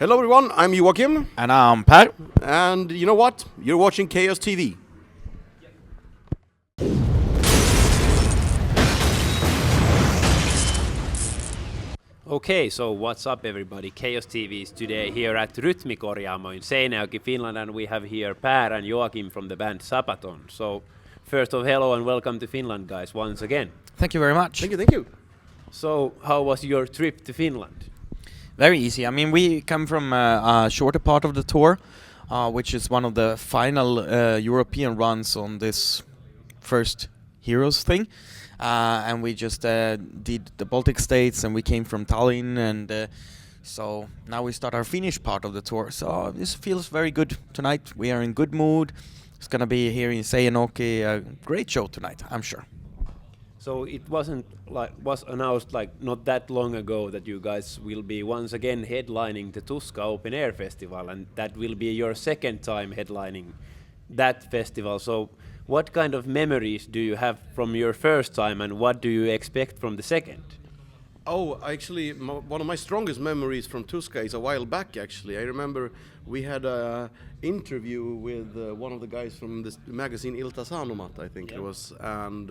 Hello everyone, I'm Joakim. And I'm Pär. And you know what? You're watching Chaos TV. Okay, so what's up everybody? Chaos TV is today here at Rytmikorjaamo in Seinäjoki, Finland, and we have here Pär and Joakim from the band Sabaton. So first of hello and welcome to Finland, guys, once again. Thank you very much. Thank you. So how was your trip to Finland? Very easy. I mean, we come from a shorter part of the tour, which is one of the final European runs on this first Heroes thing. And we just did the Baltic states, and we came from Tallinn, and so now we start our Finnish part of the tour. So this feels very good tonight. We are in good mood. It's gonna be here in Seinäjoki, a great show tonight, I'm sure. So it was announced like not that long ago that you guys will be once again headlining the Tuska Open Air festival, and that will be your second time headlining that festival. So what kind of memories do you have from your first time, and what do you expect from the second? Oh, actually, one of my strongest memories from Tuska is a while back, actually. I remember we had an interview with one of the guys from this magazine Ilta Sanomat, I think it was, and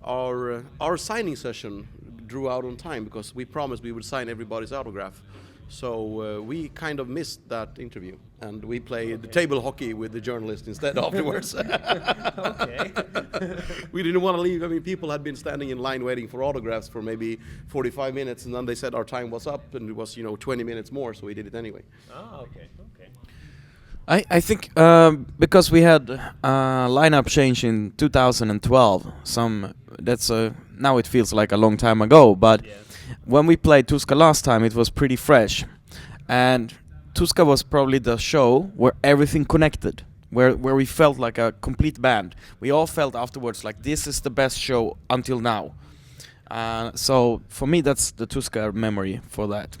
our signing session drew out on time because we promised we would sign everybody's autograph. So we kind of missed that interview, and we played the table hockey with the journalist instead afterwards. Okay. We didn't want to leave. I mean, people had been standing in line waiting for autographs for maybe 45 minutes, and then they said our time was up, and it was 20 minutes more, so we did it anyway. Ah, okay. I think because we had a lineup change in 2012, now it feels like a long time ago, but when we played Tuska last time, it was pretty fresh, and Tuska was probably the show where everything connected, where we felt like a complete band. We all felt afterwards like this is the best show until now. So for me, that's the Tuska memory for that.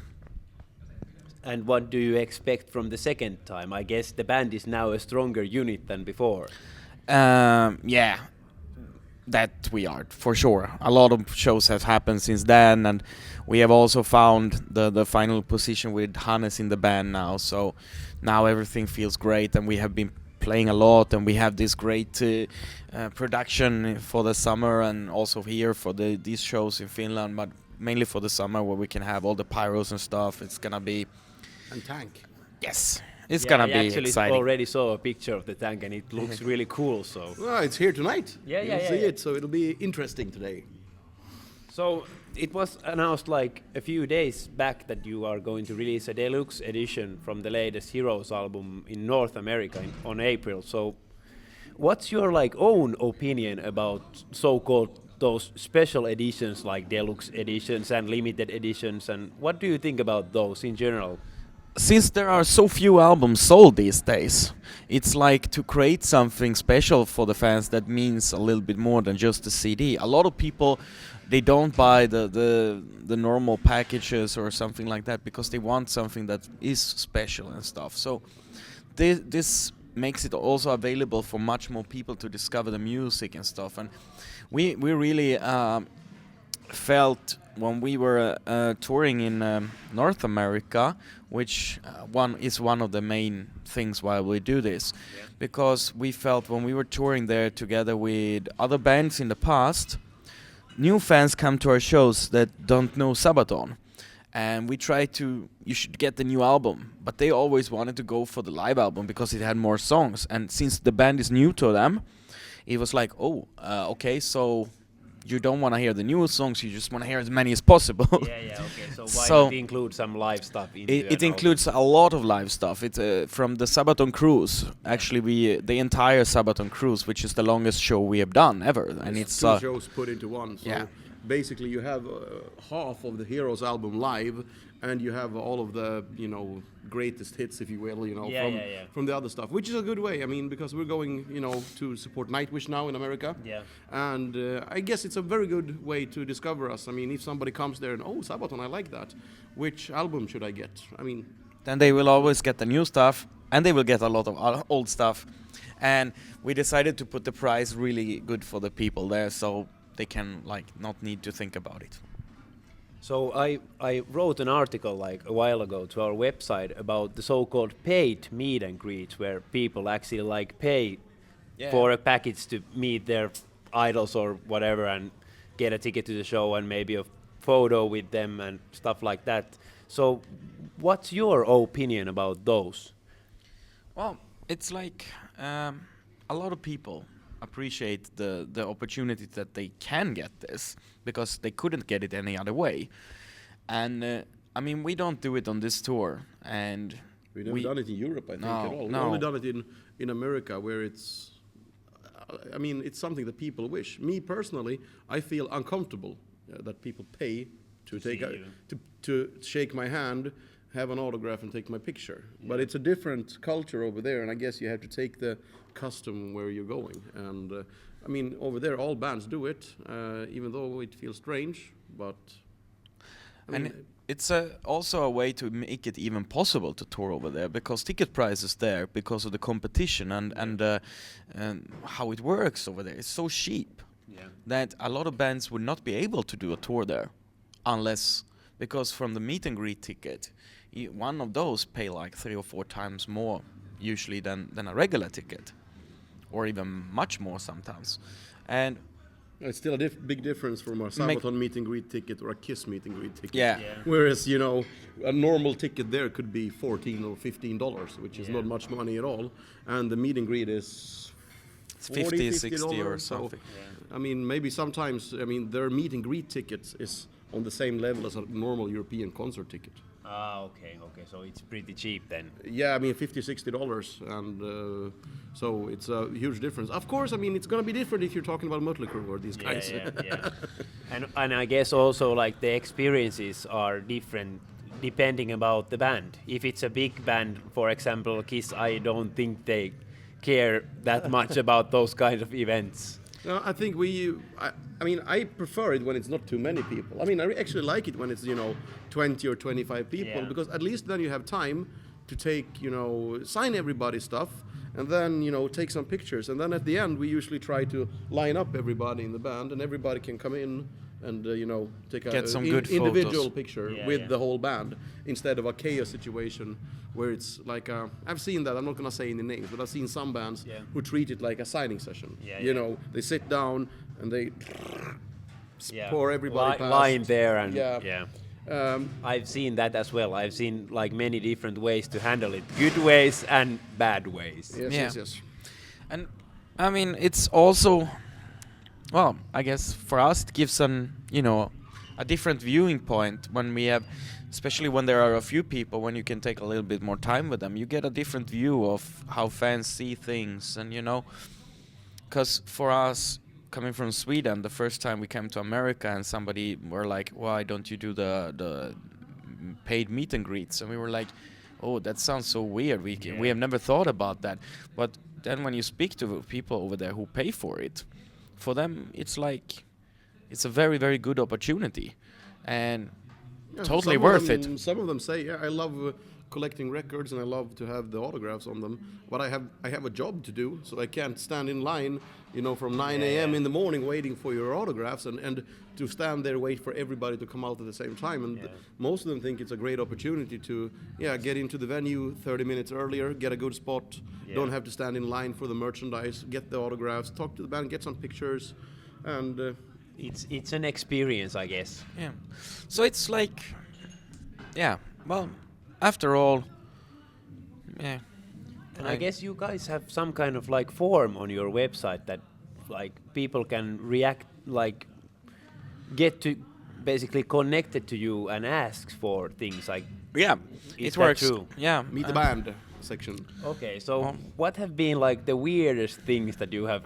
And what do you expect from the second time? I guess the band is now a stronger unit than before. Yeah, that we are, for sure. A lot of shows have happened since then, and we have also found the final position with Hannes in the band now. So now everything feels great, and we have been playing a lot, and we have this great production for the summer, and also here for these shows in Finland, but mainly for the summer where we can have all the pyros and stuff. It's gonna be... And tank. Yes, it's gonna be exciting. I actually already saw a picture of the tank, and it looks really cool. So Well, it's here tonight. Yeah. See it, so it'll be interesting today. So it was announced like a few days back that you are going to release a deluxe edition from the latest Heroes album in North America on April. So what's your own opinion about so-called those special editions like deluxe editions and limited editions, and what do you think about those in general? Since there are so few albums sold these days, it's like to create something special for the fans that means a little bit more than just a CD. A lot of people, they don't buy the normal packages or something like that because they want something that is special and stuff. So this makes it also available for much more people to discover the music and stuff. And we really felt when we were touring in North America, which is one of the main things why we do this, because we felt when we were touring there together with other bands in the past, new fans come to our shows that don't know Sabaton, and we try to, you should get the new album, but they always wanted to go for the live album because it had more songs, and since the band is new to them, it was like, okay, so you don't want to hear the new songs, you just want to hear as many as possible. Okay. So why not include some live stuff? It includes a lot of live stuff. It's from the Sabaton cruise. Actually, the entire Sabaton cruise, which is the longest show we have done ever, and it's two shows put into one. So yeah. Basically, you have half of the Heroes album live, and you have all of the greatest hits, if you will, from the other stuff, which is a good way. I mean, because we're going to support Nightwish now in America, and I guess it's a very good way to discover us. I mean, if somebody comes there and Sabaton, I like that, which album should I get? I mean, then they will always get the new stuff, and they will get a lot of old stuff, and we decided to put the price really good for the people there, so they can not need to think about it. So I wrote an article like a while ago to our website about the so-called paid meet and greets, where people actually like pay for a package to meet their idols or whatever and get a ticket to the show and maybe a photo with them and stuff like that. So what's your opinion about those? Well, it's like a lot of people appreciate the opportunity that they can get this because they couldn't get it any other way. And I mean, we don't do it on this tour, and we've never done it in Europe, I think, No, at all. no. We've only done it in America, where it's, I mean, it's something that people wish. Me personally, I feel uncomfortable that people pay to take to shake my hand, have an autograph, and take my picture. But it's a different culture over there, and I guess you have to take the custom where you're going. And I mean, over there, all bands do it, even though it feels strange. But I mean, and it's also a way to make it even possible to tour over there, because ticket prices there, because of the competition and how it works over there, it's so cheap that a lot of bands would not be able to do a tour there, unless, because from the meet and greet ticket, one of those pay like 3 or 4 times more usually than a regular ticket, or even much more sometimes. And it's still a big difference from a Sabaton meet and greet ticket or a Kiss meet and greet ticket. Yeah. Whereas, you know, a normal ticket there could be $14 or $15, which is not much money at all. And the meet and greet is $50, $60 or something. I mean, maybe sometimes, I mean, their meet and greet tickets is on the same level as a normal European concert ticket. Ah, okay, so it's pretty cheap then. Yeah, I mean, $50, $60, and so it's a huge difference. Of course, I mean, it's going to be different if you're talking about Mötley Crüe or these guys. Yeah. And I guess also like the experiences are different depending about the band. If it's a big band, for example, Kiss, I don't think they care that much about those kind of events. No, I think I mean, I prefer it when it's not too many people. I mean, I actually like it when it's, you know, 20 or 25 people, because at least then you have time to take, you know, sign everybody's stuff, and then, you know, take some pictures. And then at the end, we usually try to line up everybody in the band, and everybody can come in and, you know, take a individual picture with the whole band, instead of a chaos situation where it's like I've seen that. I'm not gonna say any names, but I've seen some bands who treat it like a signing session. You know, they sit down and they pour everybody past. Line there and I've seen that as well. I've seen like many different ways to handle it, good ways and bad ways. Yes. And I mean, it's also, well, I guess for us it gives a different viewing point when we have, especially when there are a few people, when you can take a little bit more time with them, you get a different view of how fans see things. And, you know, because for us, coming from Sweden, the first time we came to America and somebody were like, why don't you do the paid meet and greets? And we were like, oh, that sounds so weird. We have never thought about that. But then when you speak to people over there who pay for it, for them, it's like, it's a very, very good opportunity. And totally worth it. Some of them say, I love collecting records and I love to have the autographs on them, but I have a job to do, so I can't stand in line, you know, from 9 a.m. in the morning waiting for your autographs and to stand there wait for everybody to come out at the same time. And most of them think it's a great opportunity to get into the venue 30 minutes earlier, get a good spot, don't have to stand in line for the merchandise, get the autographs, talk to the band, get some pictures, and it's an experience, I guess. Yeah. So it's like, well, after all, And I guess you guys have some kind of like form on your website that like people can react, like get to basically connected to you and ask for things like. Yeah, it works. True? Yeah. meet the band section. Okay, so what have been like the weirdest things that you have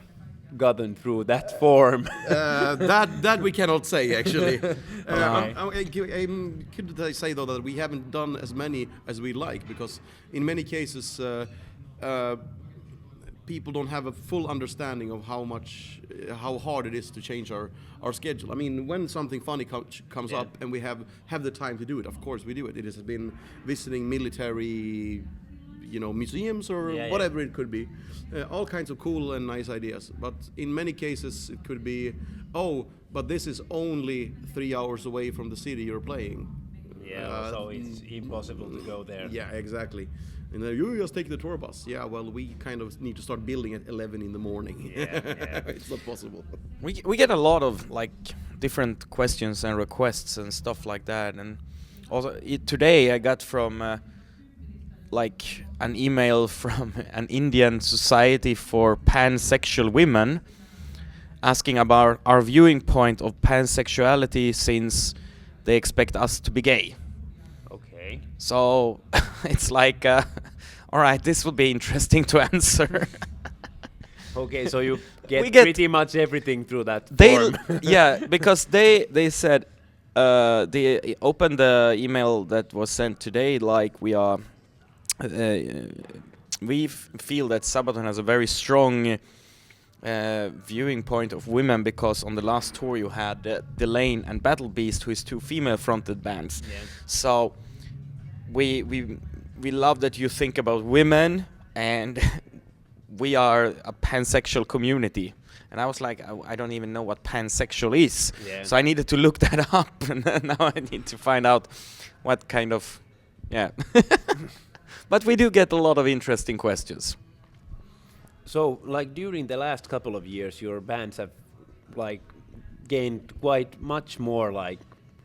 gotten through that form? That we cannot say, actually. Could I say though that we haven't done as many as we like, because in many cases people don't have a full understanding of how hard it is to change our schedule. I mean, when something funny comes up and we have the time to do it, of course we do it. It has been visiting military museums or Yeah, whatever it could be. All kinds of cool and nice ideas. But in many cases, it could be, oh, but this is only 3 hours away from the city you're playing. Yeah, so it's impossible to go there. Yeah, exactly. And then you just take the tour bus. Yeah, well, we kind of need to start building at 11 in the morning. Yeah. It's not possible. We get a lot of like different questions and requests and stuff like that, and also today I got from like an email from an Indian society for pansexual women asking about our viewing point of pansexuality, since they expect us to be gay. Okay. So it's like, all right, this will be interesting to answer. Okay, so you get, We get- pretty much everything through that They, form. yeah, because they said they opened the email that was sent today. Like we are, we feel that Sabaton has a very strong viewing point of women, because on the last tour you had Delane and Battle Beast, who is two female-fronted bands. Yeah. So we love that you think about women, and we are a pansexual community. And I was like, I don't even know what pansexual is. Yeah. So I needed to look that up, and now I need to find out what kind of, yeah. But we do get a lot of interesting questions. So, like during the last couple of years, your bands have like gained quite much more like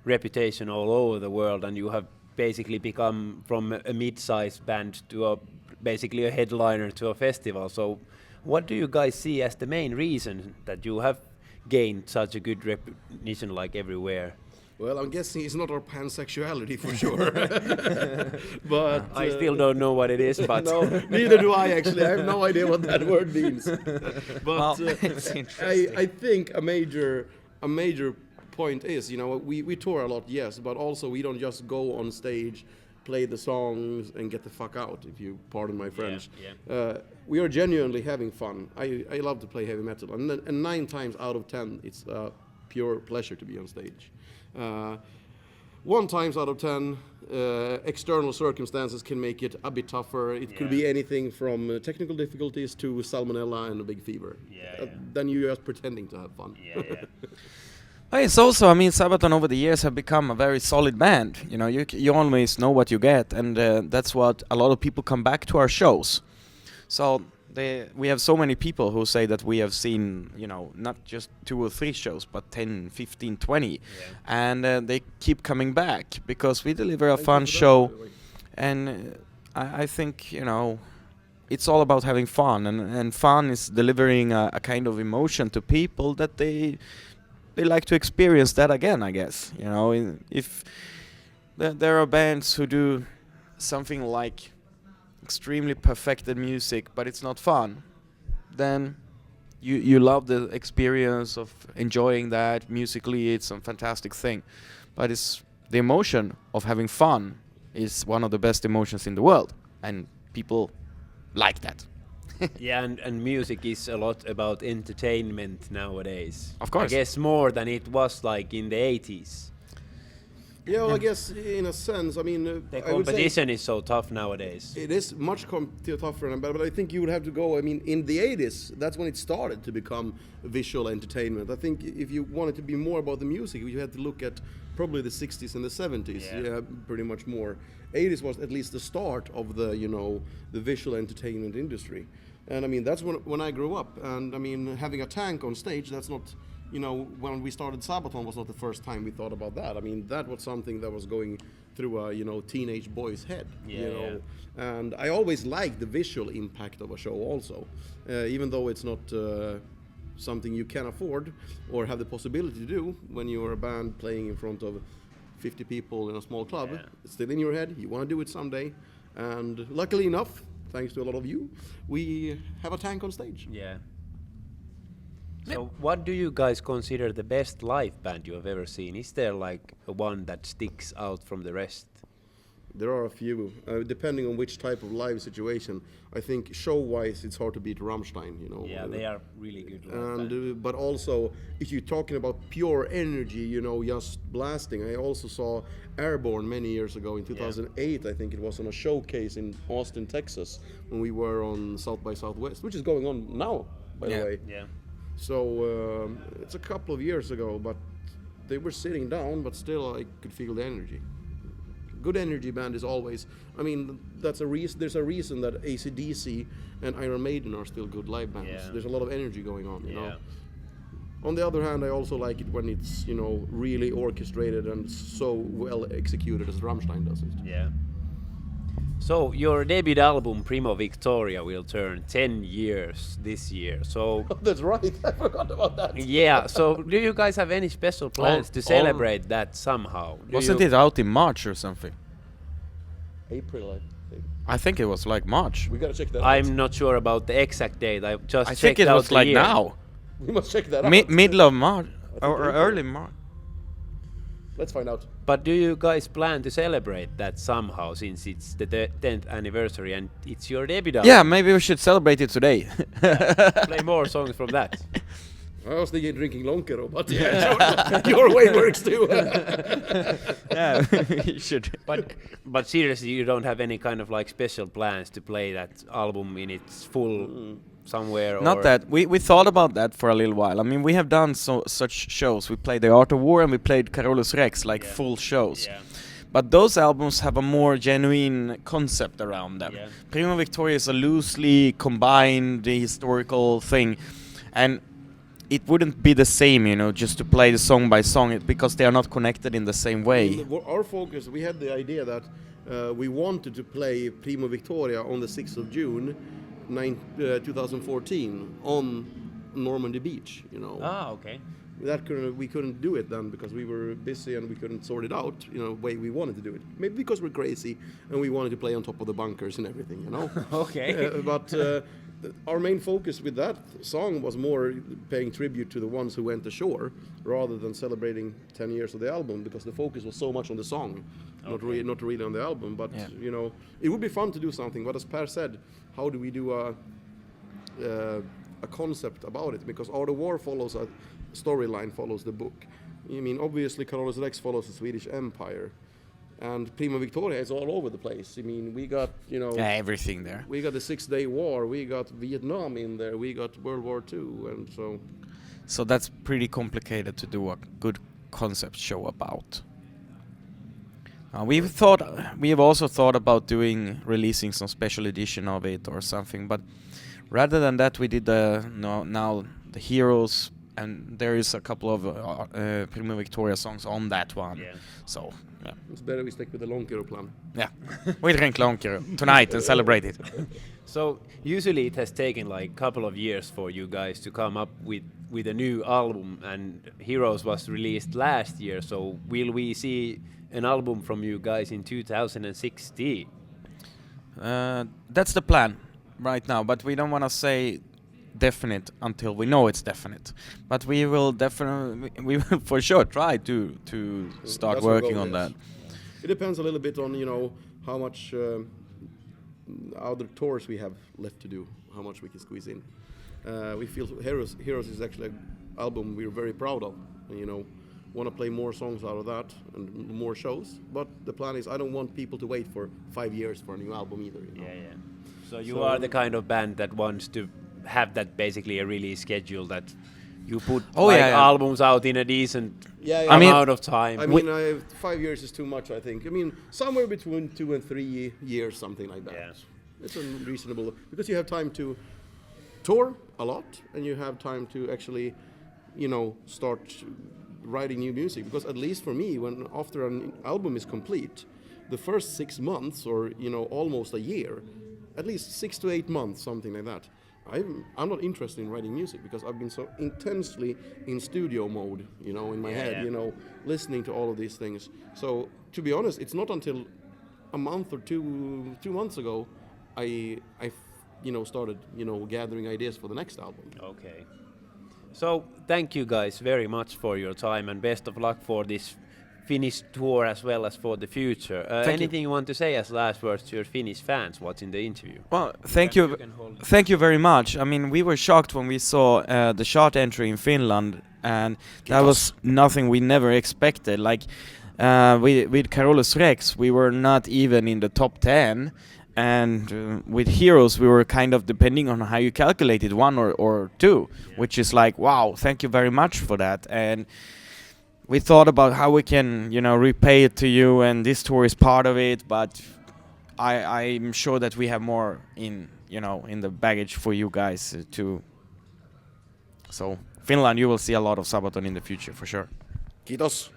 reputation all over the world, and you have basically become from a mid-sized band to basically a headliner to a festival. So, what do you guys see as the main reason that you have gained such a good recognition like everywhere? Well, I'm guessing it's not our pansexuality for sure. But I still don't know what it is, but no, neither do I actually. I have no idea what that word means. But Well, it's interesting. I think a major point is, we tour a lot, yes, but also we don't just go on stage, play the songs, and get the fuck out, if you pardon my French. Yeah. We are genuinely having fun. I love to play heavy metal, and 9 times out of 10, it's a pure pleasure to be on stage. 1 times out of 10, external circumstances can make it a bit tougher. It could be anything from technical difficulties to salmonella and a big fever. Then you're just pretending to have fun. It's also, I mean, Sabaton over the years have become a very solid band. You always know what you get, and that's what a lot of people come back to our shows. So we have so many people who say that we have seen, not just 2 or 3 shows, but 10, 15, 20. And they keep coming back because we deliver a fun show. And I think, it's all about having fun. And fun is delivering a kind of emotion to people that they like to experience that again, I guess. If there are bands who do something like extremely perfected music, but it's not fun, then you love the experience of enjoying that musically. It's a fantastic thing, but it's the emotion of having fun is one of the best emotions in the world, and people like that. Yeah, and music is a lot about entertainment nowadays. Of course. I guess more than it was like in the 80s. Yeah, well, I guess in a sense, I mean, The I would say competition is so tough nowadays. it is much tougher, but I think you would have to go. I mean, in the 80s, that's when it started to become visual entertainment. I think if you wanted to be more about the music, you had to look at probably the 60s and the 70s. Yeah, pretty much more. 80s was at least the start of the the visual entertainment industry, and I mean that's when I grew up. And I mean, having a tank on stage, that's not. When we started Sabaton was not the first time we thought about that. I mean, that was something that was going through a teenage boy's head. And I always liked the visual impact of a show also, even though it's not something you can afford or have the possibility to do when you're a band playing in front of 50 people in a small club. It's still in your head. You want to do it someday. And luckily enough, thanks to a lot of you, we have a tank on stage. Yeah. So what do you guys consider the best live band you have ever seen? Is there like a one that sticks out from the rest? There are a few, depending on which type of live situation. I think show-wise, it's hard to beat Rammstein. You know. Yeah, they are really good. And but also, if you're talking about pure energy, you know, just blasting. I also saw Airborne many years ago in 2008. I think it was on a showcase in Austin, Texas, when we were on South by Southwest, which is going on now, by the way. Yeah. So it's a couple of years ago, but they were sitting down, but still I could feel the energy. Good energy band is always, I mean, that's a reason. There's a reason that AC/DC and Iron Maiden are still good live bands. Yeah. There's a lot of energy going on, you know. On the other hand, I also like it when it's, you know, really orchestrated and so well executed as Rammstein does it. Yeah. So your debut album Primo Victoria will turn 10 years this year. So That's right. I forgot about that. yeah. So do you guys have any special plans to celebrate that somehow? Wasn't it out in March or something? April, I think. I think it was like March. We gotta check that out. I'm not sure about the exact date. I just I checked think it out was the like year. now. We must check that out. Middle of March think or April. early March. Let's find out. But do you guys plan to celebrate that somehow, since it's the 10th anniversary and it's your debut album? Yeah, maybe we should celebrate it today. Play more songs from that. I was thinking drinking Lonkero, but yeah, your way works too. Yeah, you should. But seriously, you don't have any kind of like special plans to play that album in its full somewhere? Not or that. We thought about that for a little while. I mean, we have done such shows. We played the Arto War and we played Carolus Rex, like full shows. Yeah. But those albums have a more genuine concept around them. Yeah. Primo Victoria is a loosely combined historical thing. And it wouldn't be the same, you know, just to play the song by song, because they are not connected in the same way. Our focus, we had the idea that we wanted to play Primo Victoria on the 6th of June 2014 on Normandy Beach, you know. Ah, okay. We couldn't do it then because we were busy and we couldn't sort it out, you know, the way we wanted to do it. Maybe because we're crazy and we wanted to play on top of the bunkers and everything, you know. Okay. But our main focus with that song was more paying tribute to the ones who went ashore rather than celebrating 10 years of the album, because the focus was so much on the song, not really on the album. But you know, it would be fun to do something. But as Per said, how do we do a concept about it? Because Art of War follows a storyline, follows the book. I mean, obviously Carolus Rex follows the Swedish Empire, and Primo Victoria is all over the place. I mean, we got, you know, Everything there. we got the 6-day war, we got Vietnam in there, we got World War II, and so. So that's pretty complicated to do a good concept show about. We have also thought about releasing some special edition of it or something, but rather than that, we did now the Heroes, and there is a couple of Primo Victoria songs on that one. Yeah. So yeah, It's better we stick with the Lonkero plan. yeah, we drink Lonkero tonight and celebrate it. So usually it has taken like a couple of years for you guys to come up with a new album, and Heroes was released last year. So will we see an album from you guys in 2016? That's the plan right now, but we don't want to say definite until we know it's definite. But we will for sure try to start That's our working goal, on yes. that. It depends a little bit on, you know, how much other tours we have left to do, how much we can squeeze in. We feel Heroes is actually an album we're very proud of, and, you know, want to play more songs out of that and more shows. But the plan is I don't want people to wait for 5 years for a new album either. You know? Yeah. So you are the kind of band that wants to have that basically a release schedule, that you put albums out in a decent amount of time. I mean, 5 years is too much, I think. I mean, somewhere between 2 and 3 years, something like that. Yeah. It's reasonable, because you have time to tour a lot, and you have time to actually, you know, start writing new music. Because at least for me, when after an album is complete, the first 6 months, or, you know, almost a year, at least 6 to 8 months, something like that, I'm not interested in writing music, because I've been so intensely in studio mode, you know, in my head, you know, listening to all of these things. So to be honest, it's not until a month or 2 months ago I you know, started, you know, gathering ideas for the next album. Okay. So thank you guys very much for your time, and best of luck for this Finnish tour as well as for the future. Anything you want to say as last words to your Finnish fans watching the interview? Well, thank you very much. I mean, we were shocked when we saw the chart entry in Finland, and that was nothing we never expected. Like with Carolus Rex, we were not even in the top 10, and with Heroes, we were kind of depending on how you calculated 1 or 2, which is like, wow, thank you very much for that. And we thought about how we can, repay it to you, and this tour is part of it. But I'm sure that we have more in the baggage for you guys too. So Finland, you will see a lot of Sabaton in the future for sure. Kiitos.